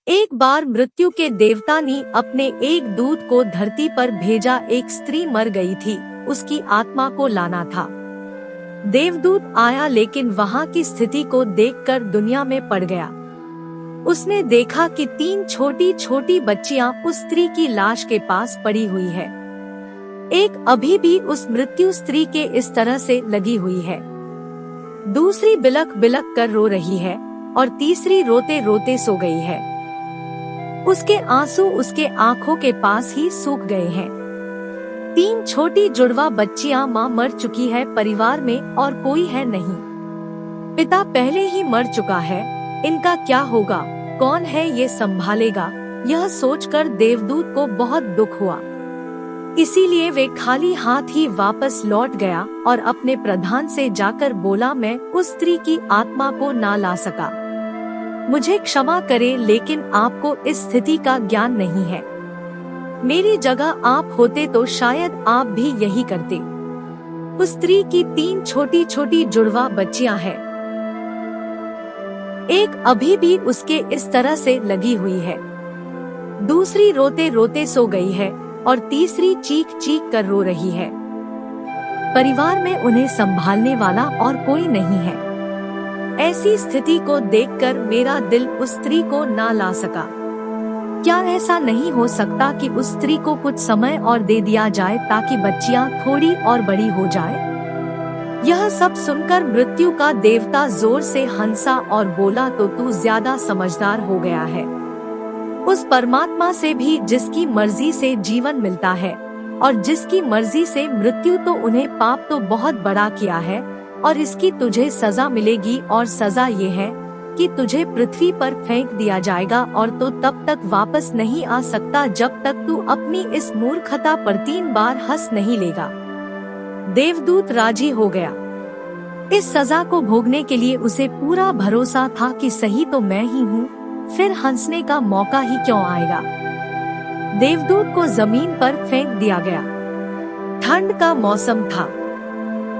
एक बार मृत्यु के देवता ने अपने एक दूत को धरती पर भेजा। एक स्त्री मर गई थी, उसकी आत्मा को लाना था। देवदूत आया लेकिन वहाँ की स्थिति को देखकर दुनिया में पड़ गया। उसने देखा कि 3 छोटी छोटी बच्चियां उस स्त्री की लाश के पास पड़ी हुई है। एक अभी भी उस मृत्यु स्त्री के इस तरह से लगी हुई है, दूसरी बिलख बिलख कर रो रही है और तीसरी रोते रोते सो गई है। उसके आंसू उसके आंखों के पास ही सूख गए हैं। 3 छोटी जुड़वा बच्चियां मां मर चुकी है, परिवार में और कोई है नहीं। पिता पहले ही मर चुका है, इनका क्या होगा, कौन है ये संभालेगा। यह सोचकर देवदूत को बहुत दुख हुआ। इसीलिए वे खाली हाथ ही वापस लौट गया और अपने प्रधान से जाकर बोला, मैं उस स्त्री की आत्मा को ना ला सका, मुझे क्षमा करे, लेकिन आपको इस स्थिति का ज्ञान नहीं है। मेरी जगह आप होते तो शायद आप भी यही करते। उस स्त्री की 3 छोटी छोटी जुड़वा बच्चियां हैं, एक अभी भी उसके इस तरह से लगी हुई है, दूसरी रोते रोते सो गई है और तीसरी चीख चीख कर रो रही है। परिवार में उन्हें संभालने वाला और कोई नहीं है। ऐसी स्थिति को देखकर मेरा दिल उस स्त्री को ना ला सका। क्या ऐसा नहीं हो सकता कि उस स्त्री को कुछ समय और दे दिया जाए ताकि बच्चियां थोड़ी और बड़ी हो जाए? यह सब सुनकर मृत्यु का देवता जोर से हंसा और बोला, तो तू ज्यादा समझदार हो गया है। उस परमात्मा से भी जिसकी मर्जी से जीवन मिलता है और जिसकी मर्जी से मृत्यु, तो उन्हें पाप तो बहुत बड़ा किया है और इसकी तुझे सजा मिलेगी। और सजा ये है कि तुझे पृथ्वी पर फेंक दिया जाएगा और तो तब तक वापस नहीं आ सकता जब तक तू अपनी इस मूर्खता पर 3 बार हंस नहीं लेगा। देवदूत राजी हो गया। इस सजा को भोगने के लिए उसे पूरा भरोसा था कि सही तो मैं ही हूँ, फिर हंसने का मौका ही क्यों आएगा। देवदूत को जमीन पर फेंक दिया गया। ठंड का मौसम था।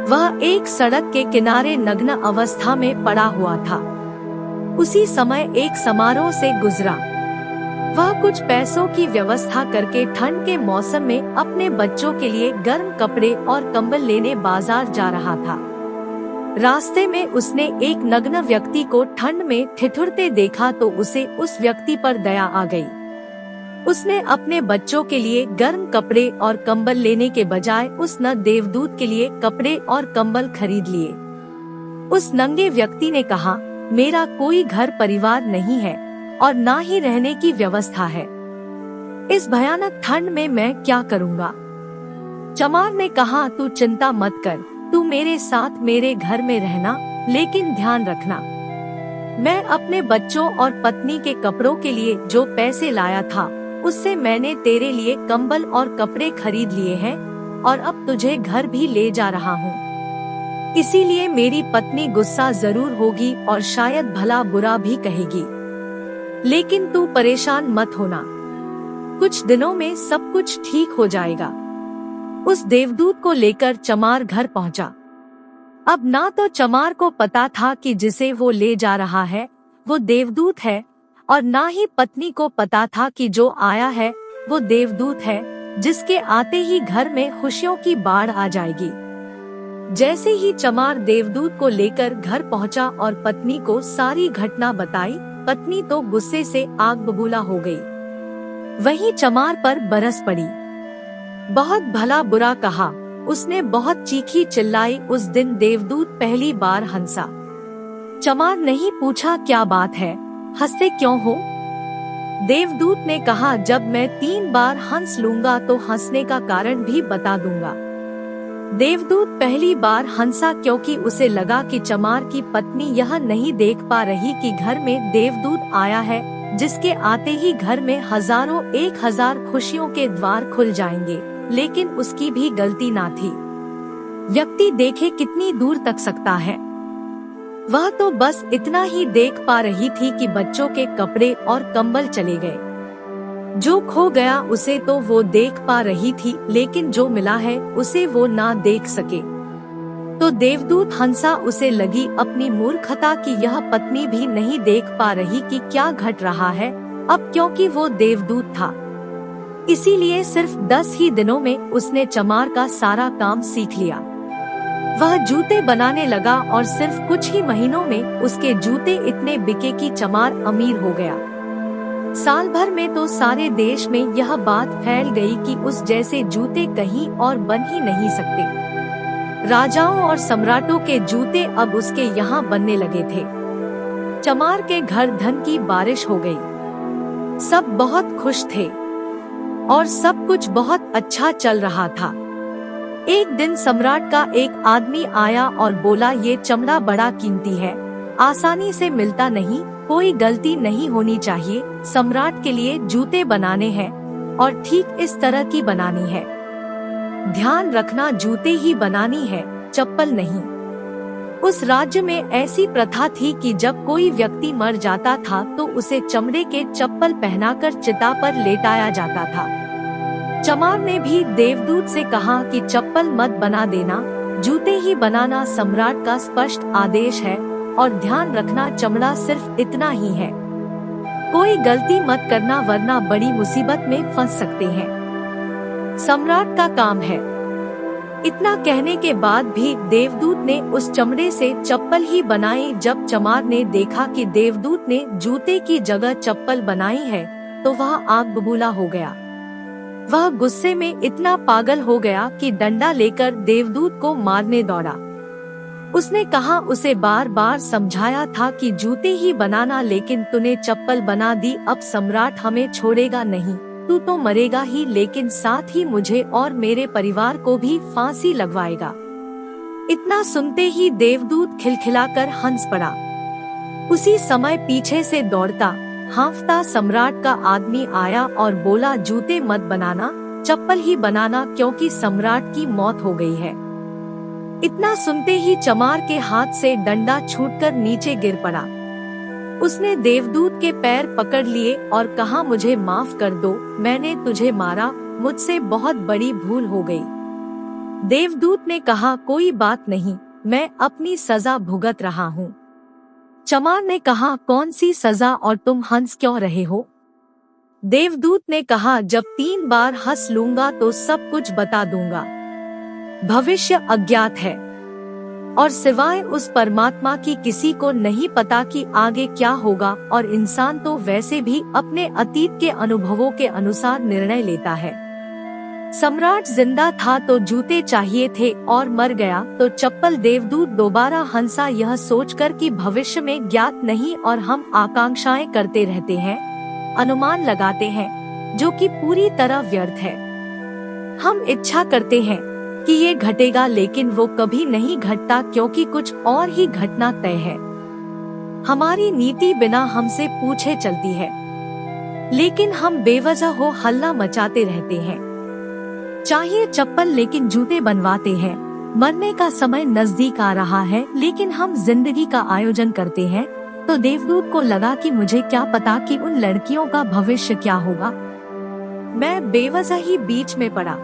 वह एक सड़क के किनारे नग्न अवस्था में पड़ा हुआ था। उसी समय एक समारोह से गुजरा। वह कुछ पैसों की व्यवस्था करके ठंड के मौसम में अपने बच्चों के लिए गर्म कपड़े और कंबल लेने बाजार जा रहा था। रास्ते में उसने एक नग्न व्यक्ति को ठंड में ठिठुरते देखा तो उसे उस व्यक्ति पर दया आ गई। उसने अपने बच्चों के लिए गर्म कपड़े और कंबल लेने के बजाय उस नग्न देवदूत के लिए कपड़े और कंबल खरीद लिए। उस नंगे व्यक्ति ने कहा, मेरा कोई घर परिवार नहीं है और ना ही रहने की व्यवस्था है। इस भयानक ठंड में मैं क्या करूँगा? चमार ने कहा, तू चिंता मत कर, तू मेरे साथ मेरे घर में रहना, लेकिन ध्यान रखना, मैं अपने बच्चों और पत्नी के कपड़ों के लिए जो पैसे लाया था उससे मैंने तेरे लिए कंबल और कपड़े खरीद लिए हैं और अब तुझे घर भी ले जा रहा हूँ। इसीलिए मेरी पत्नी गुस्सा जरूर होगी और शायद भला बुरा भी कहेगी, लेकिन तू परेशान मत होना, कुछ दिनों में सब कुछ ठीक हो जाएगा। उस देवदूत को लेकर चमार घर पहुंचा। अब ना तो चमार को पता था कि जिसे वो ले जा रहा है वो देवदूत है और ना ही पत्नी को पता था कि जो आया है वो देवदूत है, जिसके आते ही घर में खुशियों की बाढ़ आ जाएगी। जैसे ही चमार देवदूत को लेकर घर पहुंचा और पत्नी को सारी घटना बताई, पत्नी तो गुस्से से आग बबूला हो गई। वहीं चमार पर बरस पड़ी। बहुत भला बुरा कहा, उसने बहुत चीखी चिल्लाई। उस दिन देवदूत पहली बार हंसा। चमार नहीं पूछा क्या बात है, हंसते क्यों हो? देवदूत ने कहा, जब मैं 3 बार हंस लूंगा तो हंसने का कारण भी बता दूंगा। देवदूत पहली बार हंसा क्योंकि उसे लगा कि चमार की पत्नी यह नहीं देख पा रही कि घर में देवदूत आया है, जिसके आते ही घर में हजारों 1000 खुशियों के द्वार खुल जाएंगे। लेकिन उसकी भी गलती ना थी। व्यक्ति देखे कितनी दूर तक सकता है। वह तो बस इतना ही देख पा रही थी कि बच्चों के कपड़े और कंबल चले गए। जो खो गया उसे तो वो देख पा रही थी, लेकिन जो मिला है उसे वो ना देख सके। तो देवदूत हंसा। उसे लगी अपनी मूर्खता कि यह पत्नी भी नहीं देख पा रही कि क्या घट रहा है अब क्योंकि वो देवदूत था, इसीलिए सिर्फ 10 ही दिनों में उसने चमार का सारा काम सीख लिया। वह जूते बनाने लगा और सिर्फ कुछ ही महीनों में उसके जूते इतने बिके कि चमार अमीर हो गया। साल भर में तो सारे देश में यह बात फैल गई कि उस जैसे जूते कहीं और बन ही नहीं सकते। राजाओं और सम्राटों के जूते अब उसके यहाँ बनने लगे थे। चमार के घर धन की बारिश हो गई। सब बहुत खुश थे और सब कुछ बहुत अच्छा चल रहा था। एक दिन सम्राट का एक आदमी आया और बोला, ये चमड़ा बड़ा कीमती है, आसानी से मिलता नहीं, कोई गलती नहीं होनी चाहिए। सम्राट के लिए जूते बनाने हैं और ठीक इस तरह की बनानी है। ध्यान रखना, जूते ही बनानी है, चप्पल नहीं। उस राज्य में ऐसी प्रथा थी कि जब कोई व्यक्ति मर जाता था तो उसे चमड़े के चप्पल पहनाकर चिता पर लेटाया जाता था। चमार ने भी देवदूत से कहा कि चप्पल मत बना देना, जूते ही बनाना सम्राट का स्पष्ट आदेश है, और ध्यान रखना चमड़ा सिर्फ इतना ही है, कोई गलती मत करना वरना बड़ी मुसीबत में फंस सकते हैं, सम्राट का काम है। इतना कहने के बाद भी देवदूत ने उस चमड़े से चप्पल ही बनाई। जब चमार ने देखा कि देवदूत ने जूते की जगह चप्पल बनाई है तो वह आग बबूला हो गया। वह गुस्से में इतना पागल हो गया कि डंडा लेकर देवदूत को मारने दौड़ा। उसने कहा, उसे बार बार समझाया था कि जूते ही बनाना, लेकिन तूने चप्पल बना दी, अब सम्राट हमें छोड़ेगा नहीं, तू तो मरेगा ही, लेकिन साथ ही मुझे और मेरे परिवार को भी फांसी लगवाएगा। इतना सुनते ही देवदूत खिलखिलाकर हंस पड़ा। उसी समय पीछे से दौड़ता हाँफता सम्राट का आदमी आया और बोला, जूते मत बनाना, चप्पल ही बनाना, क्योंकि सम्राट की मौत हो गई है। इतना सुनते ही चमार के हाथ से डंडा छूटकर नीचे गिर पड़ा। उसने देवदूत के पैर पकड़ लिए और कहा, मुझे माफ कर दो, मैंने तुझे मारा, मुझसे बहुत बड़ी भूल हो गई। देवदूत ने कहा, कोई बात नहीं, मैं अपनी सजा भुगत रहा हूँ। चमार ने कहा, कौन सी सजा और तुम हंस क्यों रहे हो? देवदूत ने कहा, जब 3 बार हंस लूंगा तो सब कुछ बता दूंगा। भविष्य अज्ञात है और सिवाय उस परमात्मा की किसी को नहीं पता कि आगे क्या होगा, और इंसान तो वैसे भी अपने अतीत के अनुभवों के अनुसार निर्णय लेता है। सम्राट जिंदा था तो जूते चाहिए थे और मर गया तो चप्पल। देवदूत दोबारा हंसा, यह सोचकर कि भविष्य में ज्ञात नहीं और हम आकांक्षाएं करते रहते हैं, अनुमान लगाते हैं, जो कि पूरी तरह व्यर्थ है। हम इच्छा करते हैं कि ये घटेगा, लेकिन वो कभी नहीं घटता, क्योंकि कुछ और ही घटना तय है। हमारी नीति बिना हमसे पूछे चलती है, लेकिन हम बेवजह हो हल्ला मचाते रहते हैं। चाहिए चप्पल लेकिन जूते बनवाते हैं। मरने का समय नजदीक आ रहा है, लेकिन हम जिंदगी का आयोजन करते हैं। तो देवदूत को लगा कि मुझे क्या पता कि उन लड़कियों का भविष्य क्या होगा, मैं बेवजह ही बीच में पड़ा।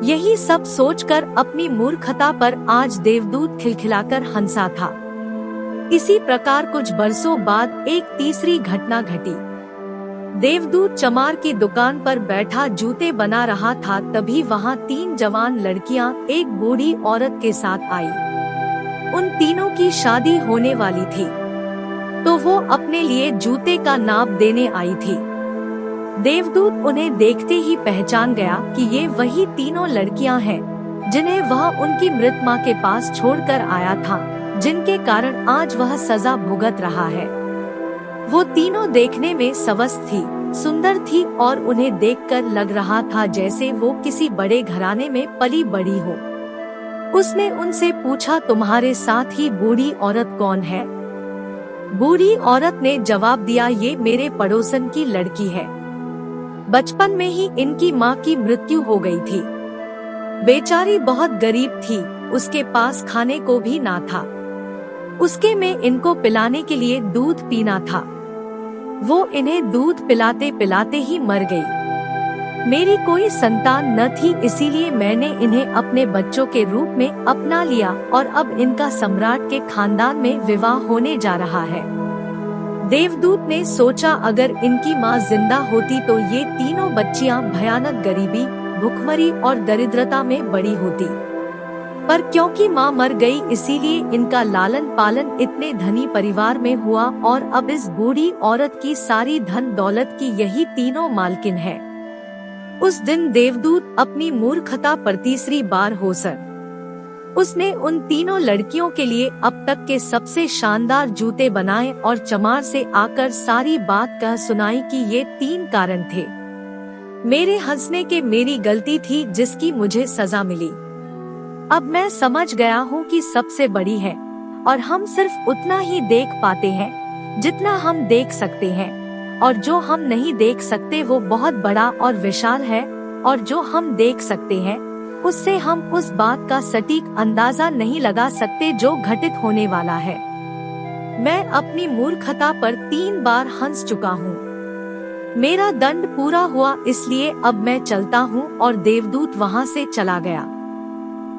यही सब सोचकर अपनी मूर्खता पर आज देवदूत खिलखिलाकर हंसा था। इसी प्रकार कुछ बरसों बाद एक तीसरी घटना घटी। देवदूत चमार की दुकान पर बैठा जूते बना रहा था, तभी वहाँ 3 जवान लड़कियाँ एक बूढ़ी औरत के साथ आई। उन तीनों की शादी होने वाली थी, तो वो अपने लिए जूते का नाप देने आई थी। देवदूत उन्हें देखते ही पहचान गया कि ये वही तीनों लड़कियां हैं जिन्हें वह उनकी मृत मां के पास छोड़कर आया था, जिनके कारण आज वह सजा भुगत रहा है। वो तीनों देखने में स्वस्थ थी, सुंदर थी और उन्हें देखकर लग रहा था जैसे वो किसी बड़े घराने में पली बड़ी हो। उसने उनसे पूछा, तुम्हारे साथ ही बूढ़ी औरत कौन है? बूढ़ी औरत ने जवाब दिया, ये मेरे पड़ोसन की लड़की है। बचपन में ही इनकी माँ की मृत्यु हो गई थी। बेचारी बहुत गरीब थी, उसके पास खाने को भी ना था। उसके में इनको पिलाने के लिए दूध पीना था। वो इन्हें दूध पिलाते पिलाते ही मर गई। मेरी कोई संतान न थी, इसीलिए मैंने इन्हें अपने बच्चों के रूप में अपना लिया और अब इनका सम्राट के खानदान में विवाह होने जा रहा है। देवदूत ने सोचा अगर इनकी माँ जिंदा होती तो ये तीनों बच्चियां भयानक गरीबी, भुखमरी और दरिद्रता में बड़ी होती। पर क्योंकि माँ मर गई इसीलिए इनका लालन पालन इतने धनी परिवार में हुआ और अब इस बूढ़ी औरत की सारी धन दौलत की यही तीनों मालकिन है। उस दिन देवदूत अपनी मूर्खता पर तीसरी बार होकर उसने उन तीनों लड़कियों के लिए अब तक के सबसे शानदार जूते बनाए और चमार से आकर सारी बात कह सुनाई कि ये 3 कारण थे। मेरे हंसने के मेरी गलती थी जिसकी मुझे सजा मिली। अब मैं समझ गया हूँ कि सबसे बड़ी है और हम सिर्फ उतना ही देख पाते हैं जितना हम देख सकते हैं, और जो हम नहीं देख सकते वो बहुत बड़ा और विशाल है, और जो हम देख सकते हैं उससे हम उस बात का सटीक अंदाजा नहीं लगा सकते जो घटित होने वाला है। मैं अपनी मूर्खता पर 3 बार हंस चुका हूँ। मेरा दंड पूरा हुआ इसलिए अब मैं चलता हूँ। और देवदूत वहाँ से चला गया।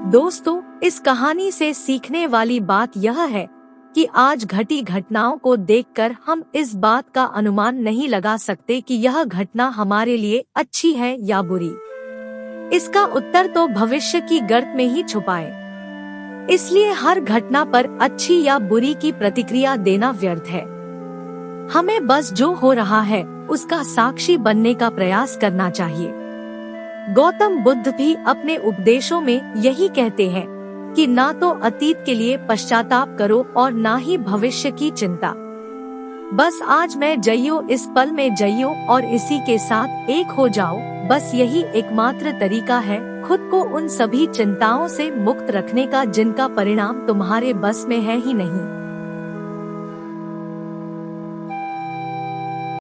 दोस्तों, इस कहानी से सीखने वाली बात यह है कि आज घटी घटनाओं को देखकर हम इस बात का अनुमान नहीं लगा सकते कि यह घटना हमारे लिए अच्छी है या बुरी। इसका उत्तर तो भविष्य की गर्त में ही छुपा है। इसलिए हर घटना पर अच्छी या बुरी की प्रतिक्रिया देना व्यर्थ है। हमें बस जो हो रहा है उसका साक्षी बनने का प्रयास करना चाहिए। गौतम बुद्ध भी अपने उपदेशों में यही कहते हैं कि ना तो अतीत के लिए पश्चाताप करो और ना ही भविष्य की चिंता। बस आज में जइयो, इस पल में जइयो और इसी के साथ एक हो जाओ। बस यही एकमात्र तरीका है खुद को उन सभी चिंताओं से मुक्त रखने का जिनका परिणाम तुम्हारे बस में है ही नहीं।